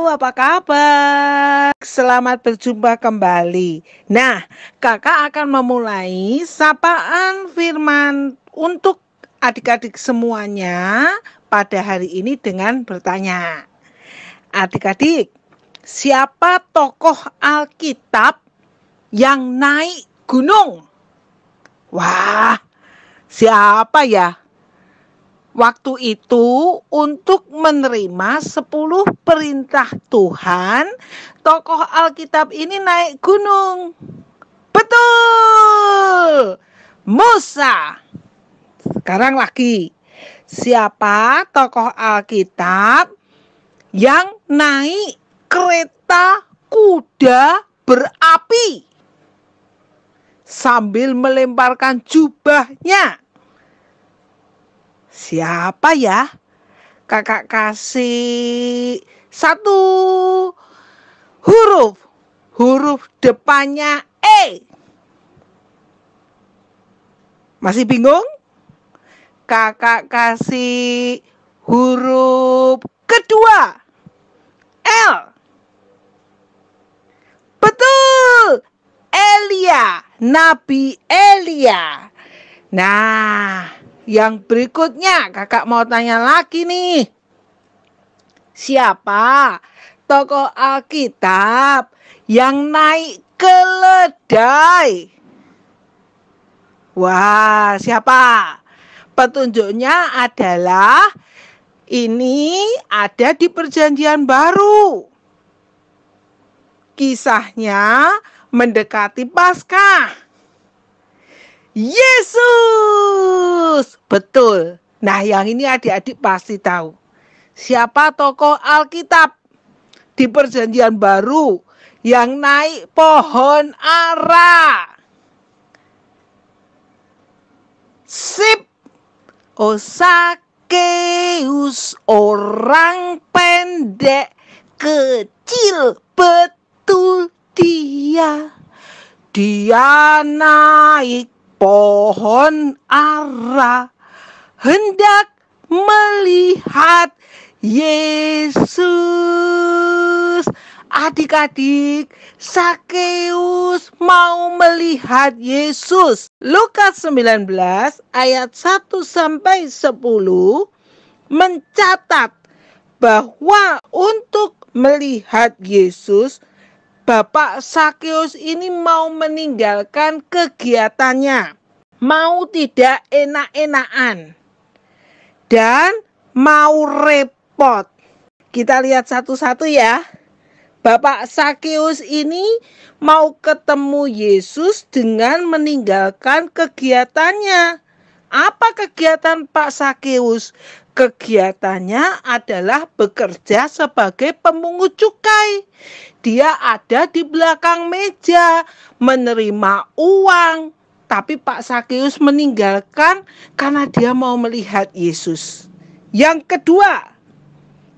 apa kabar? Selamat berjumpa kembali. Nah, kakak akan memulai sapaan firman untuk adik-adik semuanya pada hari ini dengan bertanya. Adik-adik, siapa tokoh Alkitab yang naik gunung? Wah, siapa ya? Waktu itu untuk menerima 10 perintah Tuhan, tokoh Alkitab ini naik gunung. Betul, Musa. Sekarang lagi, siapa tokoh Alkitab yang naik kereta kuda berapi sambil melemparkan jubahnya? Siapa ya? Kakak kasih 1 huruf. Huruf depannya E. Masih bingung? Kakak kasih huruf kedua. L. Betul. Elia. Nabi Elia. Nah, yang berikutnya kakak mau tanya lagi nih. Siapa tokoh Alkitab yang naik keledai? Wah, siapa? Petunjuknya adalah ini ada di Perjanjian Baru. Kisahnya mendekati Paskah. Yesus! Betul. Nah, yang ini adik-adik pasti tahu. Siapa tokoh Alkitab di Perjanjian Baru yang naik pohon ara? Sip! Sakeus, orang pendek, kecil, betul dia. Dia naik pohon ara, hendak melihat Yesus. Adik-adik, Sakeus mau melihat Yesus. Lukas 19 ayat 1-10 mencatat bahwa untuk melihat Yesus, Bapak Sakeus ini mau meninggalkan kegiatannya, mau tidak enak-enakan, dan mau repot. Kita lihat satu-satu ya. Bapak Sakeus ini mau ketemu Yesus dengan meninggalkan kegiatannya. Apa kegiatan Pak Sakeus? Kegiatannya adalah bekerja sebagai pemungut cukai. Dia ada di belakang meja menerima uang. Tapi Pak Sakeus meninggalkan karena dia mau melihat Yesus. Yang kedua,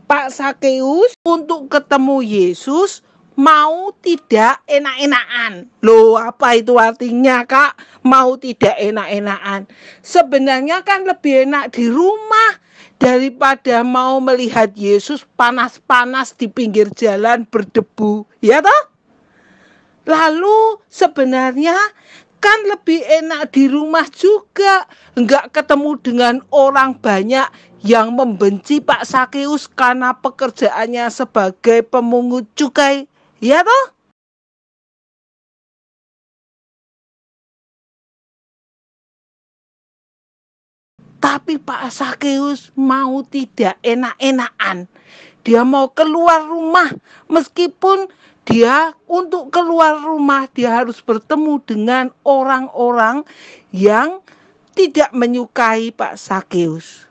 Pak Sakeus untuk ketemu Yesus mau tidak enak-enakan. Loh, apa itu artinya, Kak? Mau tidak enak-enakan. Sebenarnya kan lebih enak di rumah daripada mau melihat Yesus panas-panas di pinggir jalan berdebu, ya toh? Lalu sebenarnya kan lebih enak di rumah juga, enggak ketemu dengan orang banyak yang membenci Pak Sakeus karena pekerjaannya sebagai pemungut cukai, ya toh? Tapi Pak Sakeus mau tidak enak-enakan. Dia mau keluar rumah, meskipun dia untuk keluar rumah dia harus bertemu dengan orang-orang yang tidak menyukai Pak Sakeus.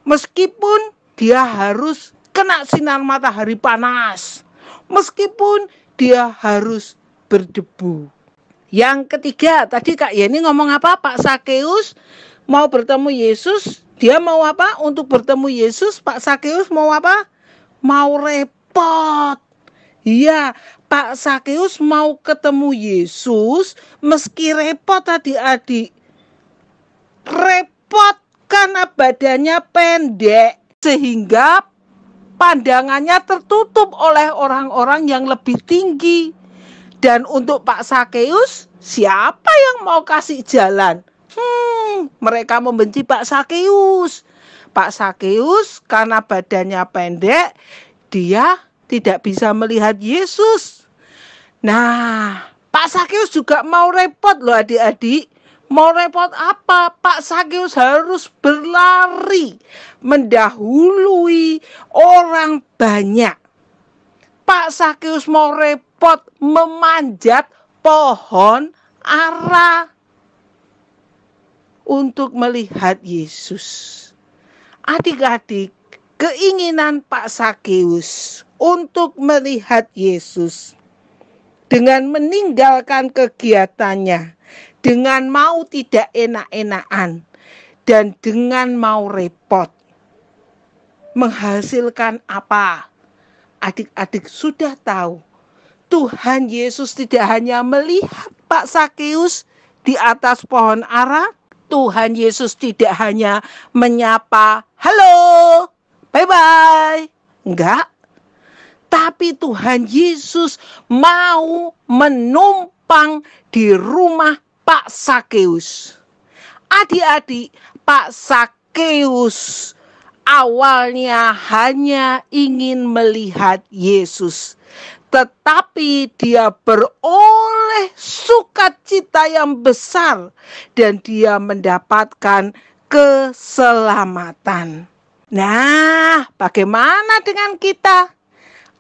Meskipun dia harus kena sinar matahari panas, meskipun dia harus berdebu. Yang ketiga, tadi Kak Yeni ngomong apa? Pak Sakeus mau bertemu Yesus, dia mau apa? Untuk bertemu Yesus, Pak Sakeus mau apa? Mau repot. Iya, Pak Sakeus mau ketemu Yesus meski repot adik-adik. Repot karena badannya pendek, sehingga pandangannya tertutup oleh orang-orang yang lebih tinggi. Dan untuk Pak Sakeus, siapa yang mau kasih jalan? Mereka membenci Pak Sakeus. Pak Sakeus karena badannya pendek, dia tidak bisa melihat Yesus. Nah, Pak Sakeus juga mau repot loh adik-adik. Mau repot apa? Pak Sakeus harus berlari mendahului orang banyak. Pak Sakeus mau repot memanjat pohon ara untuk melihat Yesus. Adik-adik, keinginan Pak Sakeus untuk melihat Yesus dengan meninggalkan kegiatannya, dengan mau tidak enak-enakan, dan dengan mau repot, menghasilkan apa? Adik-adik sudah tahu, Tuhan Yesus tidak hanya melihat Pak Sakeus di atas pohon ara, Tuhan Yesus tidak hanya menyapa, halo, bye-bye. Enggak. Tapi Tuhan Yesus mau menumpang di rumah Pak Sakeus. Adik-adik, Pak Sakeus awalnya hanya ingin melihat Yesus. Tetapi dia beroleh sukacita yang besar dan dia mendapatkan keselamatan. Nah, bagaimana dengan kita?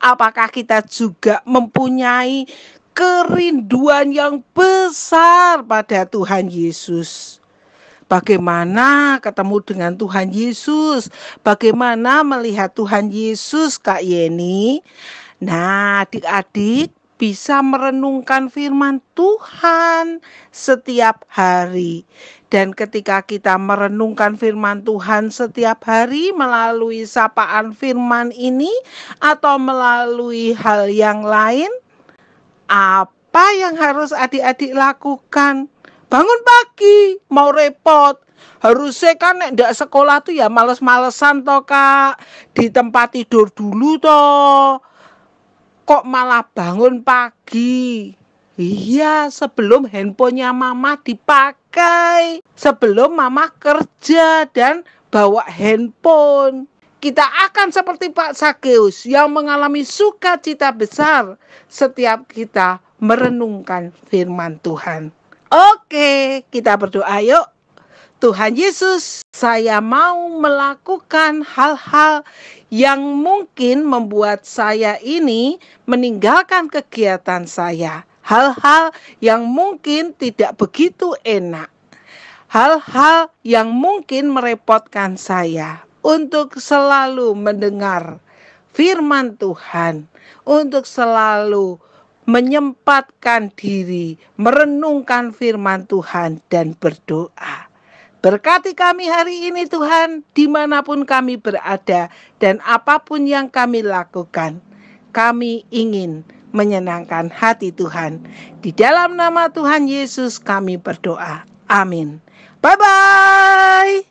Apakah kita juga mempunyai kerinduan yang besar pada Tuhan Yesus? Bagaimana ketemu dengan Tuhan Yesus? Bagaimana melihat Tuhan Yesus, Kak Yeni? Nah, adik-adik bisa merenungkan firman Tuhan setiap hari. Dan ketika kita merenungkan firman Tuhan setiap hari melalui sapaan firman ini atau melalui hal yang lain, apa yang harus adik-adik lakukan? Bangun pagi, mau repot. Harusnya kan ndak sekolah tuh ya males-malesan toh Kak. Di tempat tidur dulu toh. Kok malah bangun pagi? Iya, sebelum handphonenya mama dipakai. Sebelum mama kerja dan bawa handphone. Kita akan seperti Pak Sakeus yang mengalami sukacita besar setiap kita merenungkan firman Tuhan. Oke, kita berdoa yuk. Tuhan Yesus, saya mau melakukan hal-hal yang mungkin membuat saya ini meninggalkan kegiatan saya. Hal-hal yang mungkin tidak begitu enak. Hal-hal yang mungkin merepotkan saya untuk selalu mendengar firman Tuhan, untuk selalu menyempatkan diri, merenungkan firman Tuhan dan berdoa. Berkati kami hari ini Tuhan, dimanapun kami berada dan apapun yang kami lakukan. Kami ingin menyenangkan hati Tuhan. Di dalam nama Tuhan Yesus kami berdoa. Amin. Bye-bye.